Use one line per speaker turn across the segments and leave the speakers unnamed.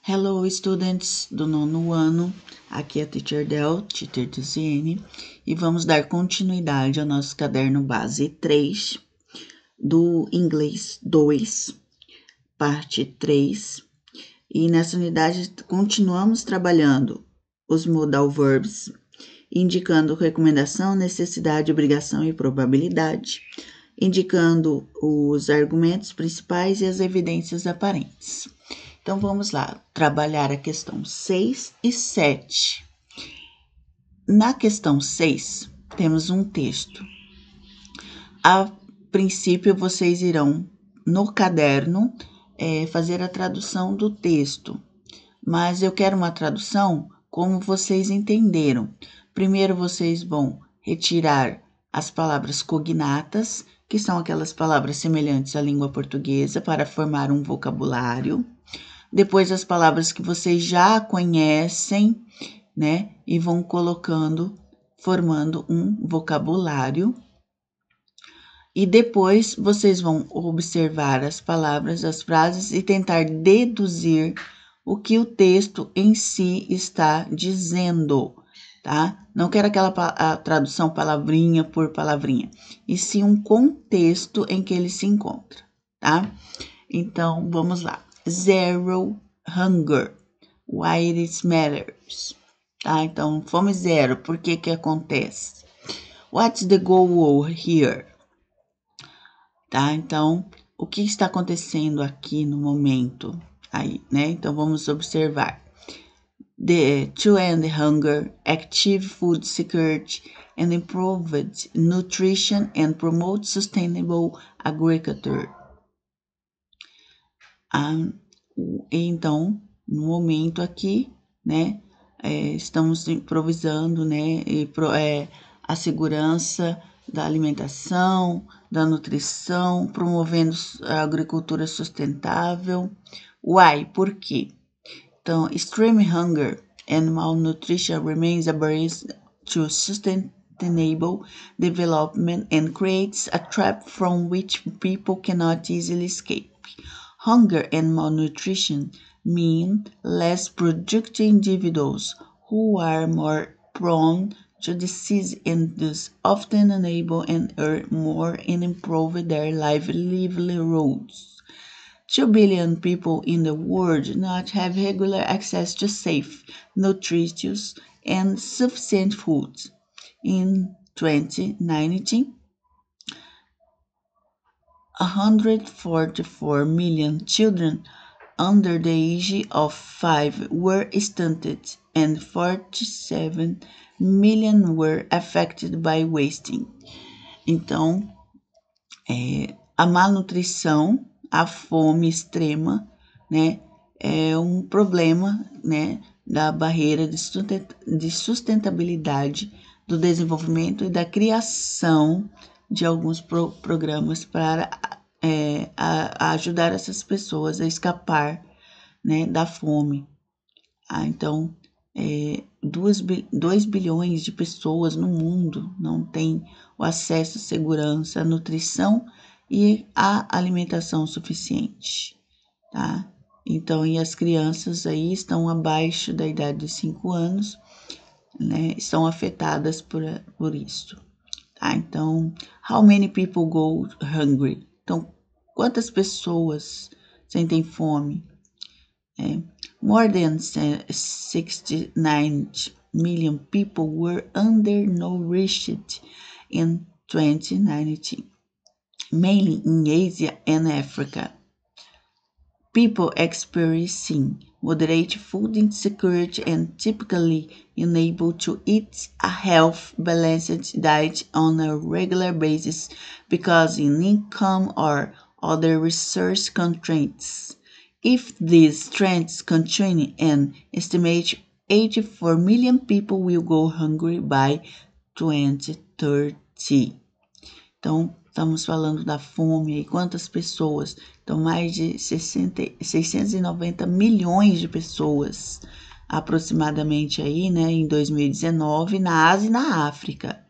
Hello, students do nono ano, aqui é a Teacher Del, Teacher Tiziane, e vamos dar continuidade ao nosso caderno base 3 do inglês 2, parte 3, e nessa unidade continuamos trabalhando os modal verbs, indicando recomendação, necessidade, obrigação e probabilidade, indicando os argumentos principais e as evidências aparentes. Então, vamos lá, trabalhar a questão 6 e 7. Na questão 6, temos um texto. A princípio, vocês irão, no caderno, fazer a tradução do texto. Mas eu quero uma tradução como vocês entenderam. Primeiro, vocês vão retirar as palavras cognatas, que são aquelas palavras semelhantes à língua portuguesa, para formar um vocabulário. Depois as palavras que vocês já conhecem, né? E vão colocando, formando um vocabulário. E depois vocês vão observar as palavras, as frases e tentar deduzir o que o texto em si está dizendo, tá? Não quero aquela a tradução palavrinha por palavrinha, e sim um contexto em que ele se encontra, tá? Então, vamos lá. Zero hunger. Why it matters. Tá? Então, fome zero. Por que que acontece? What's the goal here? Tá? Então, o que está acontecendo aqui no momento? Aí, né? Então, vamos observar. To end hunger, active food security, and improved nutrition and promote sustainable agriculture. Então, no momento aqui, né, estamos improvisando, né, a segurança da alimentação, da nutrição, promovendo a agricultura sustentável. Why? Por quê? Então, extreme hunger and malnutrition remains a barrier to sustainable development and creates a trap from which people cannot easily escape. Hunger and malnutrition mean less productive individuals who are more prone to disease and thus often unable and earn more and improve their livelihoods. 2 billion people in the world do not have regular access to safe, nutritious, and sufficient food. In 2019, 144 million children under the age of 5 were stunted and 47 million were affected by wasting. Então, a malnutrição, a fome extrema, né, é um problema, né, da barreira de sustentabilidade do desenvolvimento e da criação de alguns programas para ajudar essas pessoas a escapar, né, da fome. Então, 2 bilhões de pessoas no mundo não têm o acesso à segurança, à nutrição e à alimentação suficiente, tá? Então, e as crianças aí estão abaixo da idade de 5 anos, né, estão afetadas por isso. Tá? Então, how many people go hungry? Então, quantas pessoas sentem fome? More than 69 million people were undernourished in 2019, mainly in Asia and Africa. People experiencing moderate food insecurity and typically unable to eat a healthy, balanced diet on a regular basis because of income or other resource constraints. If these trends continue, an estimated 84 million people will go hungry by 2030. Então, estamos falando da fome e quantas pessoas? Então, mais de 690 milhões de pessoas, aproximadamente aí, né, em 2019, na Ásia e na África,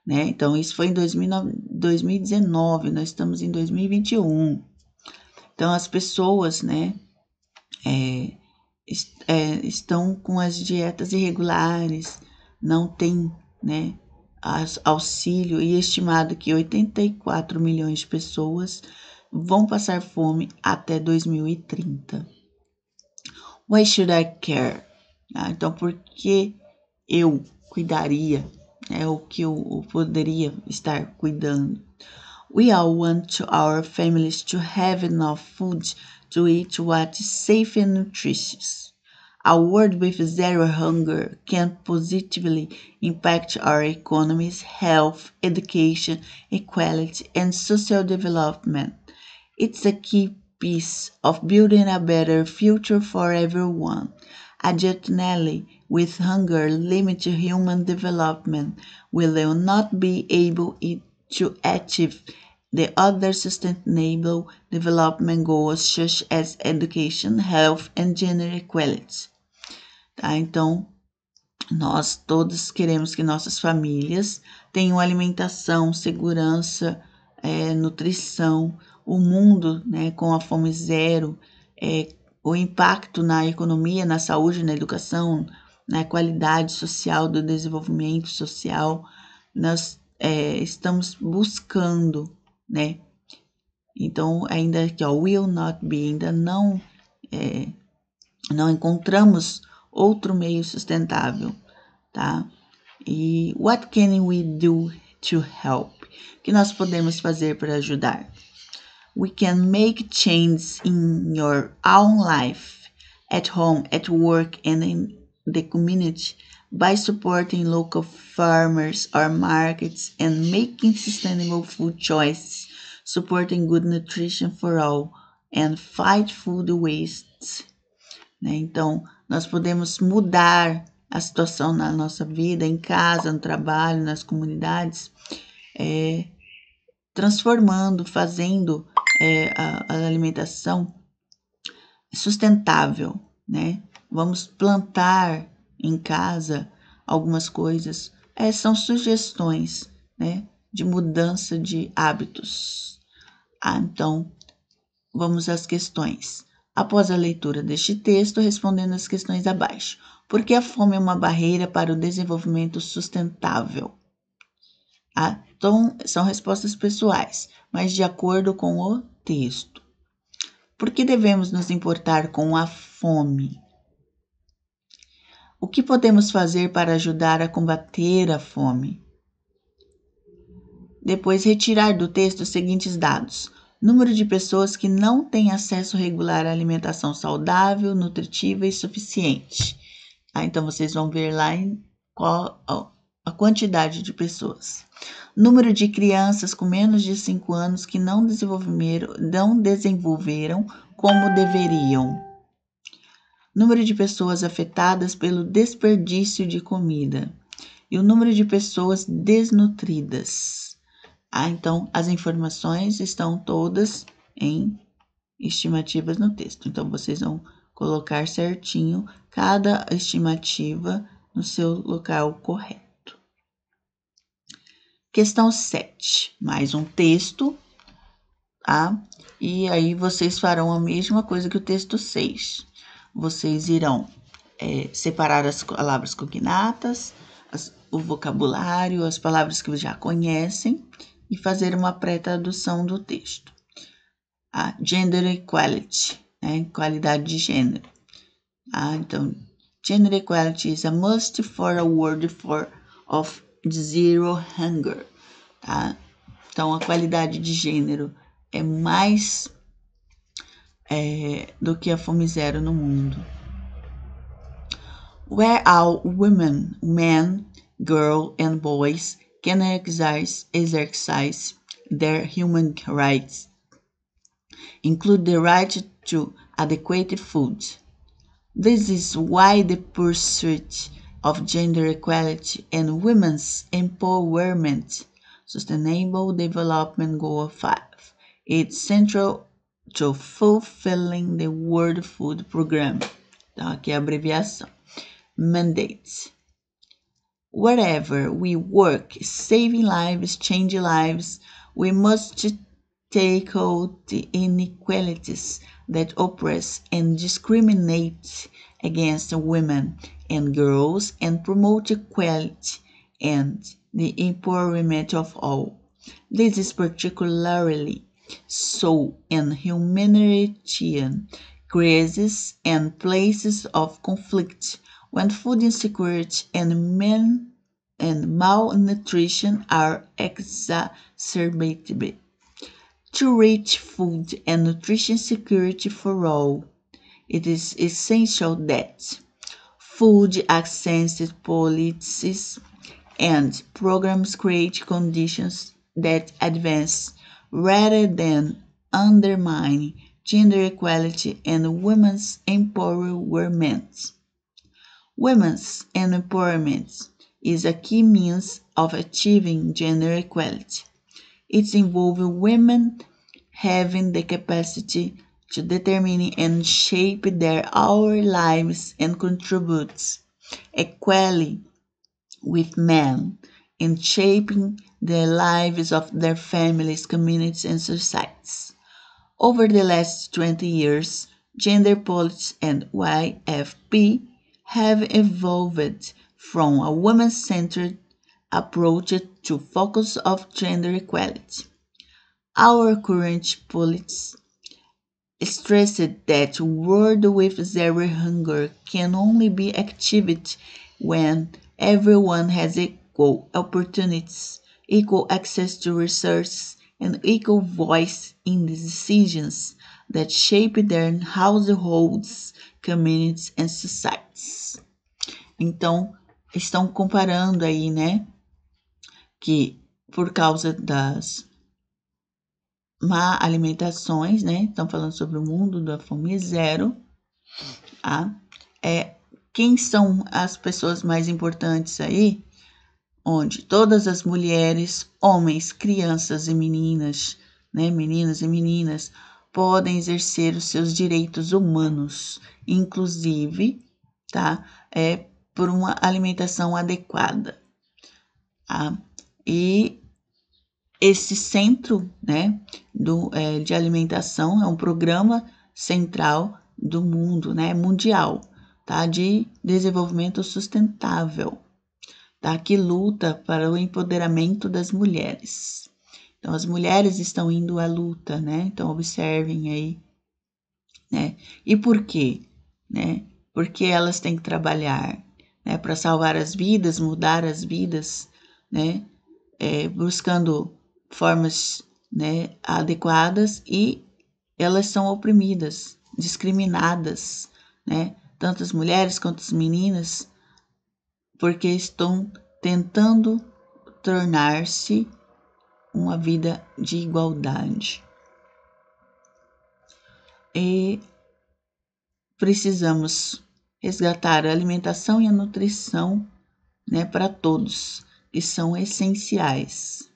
né? Então, isso foi em 2019, nós estamos em 2021. Então, as pessoas, né, estão com as dietas irregulares, não tem, né, auxílio, e estimado que 84 milhões de pessoas vão passar fome até 2030. Why should I care? Então, por que eu cuidaria? É o que eu poderia estar cuidando. We all want our families to have enough food to eat what is safe and nutritious. A world with zero hunger can positively impact our economies, health, education, equality, and social development. It's a key piece of building a better future for everyone. Additionally, with hunger limiting human development, we will not be able to achieve the other sustainable development goals such as education, health and gender equality. Tá? Então, nós todos queremos que nossas famílias tenham alimentação, segurança, nutrição, o mundo, né, com a fome zero, o impacto na economia, na saúde, na educação, na qualidade social do desenvolvimento social. Nós estamos buscando, né? Então, ainda que will not be, ainda não encontramos outro meio sustentável, tá? E what can we do to help? O que nós podemos fazer para ajudar? We can make changes in your own life, at home, at work, and in the community by supporting local farmers or markets and making sustainable food choices, supporting good nutrition for all, and fight food waste. Né? Então, nós podemos mudar a situação na nossa vida, em casa, no trabalho, nas comunidades, transformando, fazendo a alimentação sustentável, né? Vamos plantar em casa algumas coisas. São sugestões, né, de mudança de hábitos. Então, vamos às questões. Após a leitura deste texto, respondendo as questões abaixo. Por que a fome é uma barreira para o desenvolvimento sustentável? Então, são respostas pessoais, mas de acordo com o texto. Por que devemos nos importar com a fome? O que podemos fazer para ajudar a combater a fome? Depois, retirar do texto os seguintes dados. Número de pessoas que não têm acesso regular à alimentação saudável, nutritiva e suficiente. Então, vocês vão ver lá qual a quantidade de pessoas. Número de crianças com menos de 5 anos que não desenvolveram como deveriam. Número de pessoas afetadas pelo desperdício de comida. E o número de pessoas desnutridas. Então, as informações estão todas em estimativas no texto. Então, vocês vão colocar certinho cada estimativa no seu local correto. Questão 7. Mais um texto, tá? E aí, vocês farão a mesma coisa que o texto 6. Vocês irão separar as palavras cognatas, o vocabulário, as palavras que já conhecem, e fazer uma pré-tradução do texto. Gender equality, né? Qualidade de gênero. Então, gender equality is a must for a world of zero hunger. Tá? Então, a qualidade de gênero é mais do que a fome zero no mundo. Where all women, men, girls and boys can exercise their human rights, include the right to adequate food. This is why the pursuit of gender equality and women's empowerment, Sustainable Development Goal 5, is central to fulfilling the World Food Program. Então, aqui é a abreviação. Mandates. Wherever we work, saving lives, changing lives, we must tackle the inequalities that oppress and discriminate against women and girls and promote equality and the empowerment of all. This is particularly so in humanitarian crises and places of conflict when food insecurity and malnutrition are exacerbated. To reach food and nutrition security for all, it is essential that food access policies and programs create conditions that advance rather than undermine gender equality and women's empowerment. Women's empowerment is a key means of achieving gender equality. It involves women having the capacity to determine and shape their our lives and contributes equally with men in shaping the lives of their families, communities, and societies. Over the last 20 years, gender politics and YFP have evolved from a woman-centered approach to focus of gender equality. Our current politics stressed that world with zero hunger can only be achieved when everyone has equal opportunities, equal access to resources, and equal voice in the decisions that shape their households, communities and societies. Então, estão comparando aí, né, que por causa das má alimentações, né? Estão falando sobre o mundo da fome zero. Tá? Quem são as pessoas mais importantes aí? Onde todas as mulheres, homens, crianças e meninas, né? Meninas e meninas, podem exercer os seus direitos humanos, inclusive, tá? Por uma alimentação adequada. Tá? E esse centro, né, de alimentação é um programa central do mundo, né, mundial, tá, de desenvolvimento sustentável, tá, que luta para o empoderamento das mulheres. Então, as mulheres estão indo à luta, né, então observem aí, né, e por quê, né, porque elas têm que trabalhar, né, para salvar as vidas, mudar as vidas, né, buscando formas, né, adequadas e elas são oprimidas, discriminadas, né, tanto as mulheres quanto as meninas, porque estão tentando tornar-se uma vida de igualdade. E precisamos resgatar a alimentação e a nutrição, né, para todos, que são essenciais.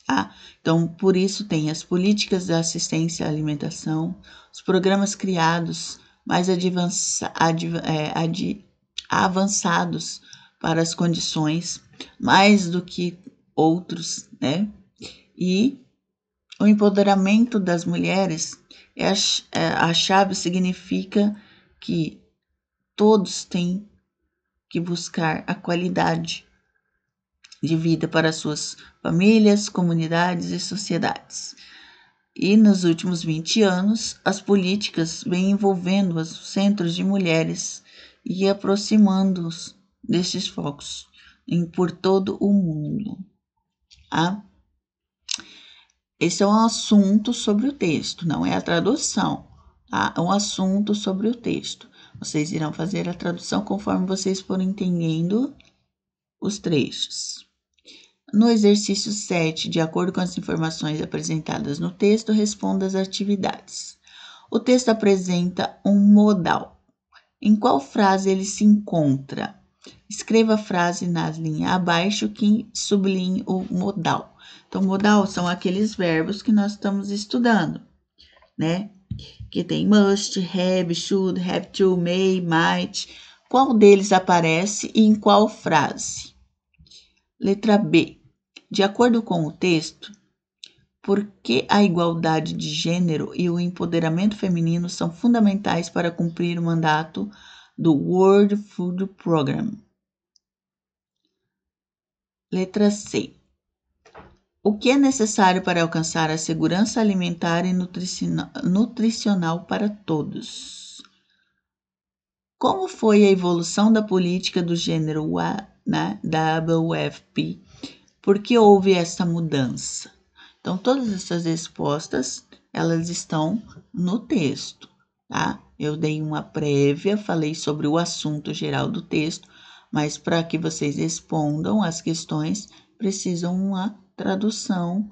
Tá? Então, por isso tem as políticas de assistência à alimentação, os programas criados mais avançados para as condições, mais do que outros, né? E o empoderamento das mulheres, a chave significa que todos têm que buscar a qualidade de vida para suas famílias, comunidades e sociedades. E nos últimos 20 anos, as políticas vêm envolvendo os centros de mulheres e aproximando-os destes focos por todo o mundo. Tá? Esse é um assunto sobre o texto, não é a tradução. Tá? É um assunto sobre o texto. Vocês irão fazer a tradução conforme vocês forem entendendo os trechos. No exercício 7, de acordo com as informações apresentadas no texto, responda às atividades. O texto apresenta um modal. Em qual frase ele se encontra? Escreva a frase na linha abaixo que sublinhe o modal. Então, modal são aqueles verbos que nós estamos estudando, né? Que tem must, have, should, have to, may, might. Qual deles aparece e em qual frase? Letra B. De acordo com o texto, Por que a igualdade de gênero e o empoderamento feminino são fundamentais para cumprir o mandato do World Food Programme? Letra C. O que é necessário para alcançar a segurança alimentar e nutricional para todos? Como foi a evolução da política do gênero na WFP? Por que houve essa mudança? Então, todas essas respostas, elas estão no texto, tá? Eu dei uma prévia, falei sobre o assunto geral do texto, mas para que vocês respondam as questões, precisam uma tradução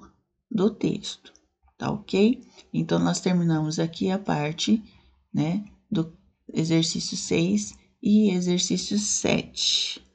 do texto, tá ok? Então, nós terminamos aqui a parte, né, do exercício 6 e exercício 7.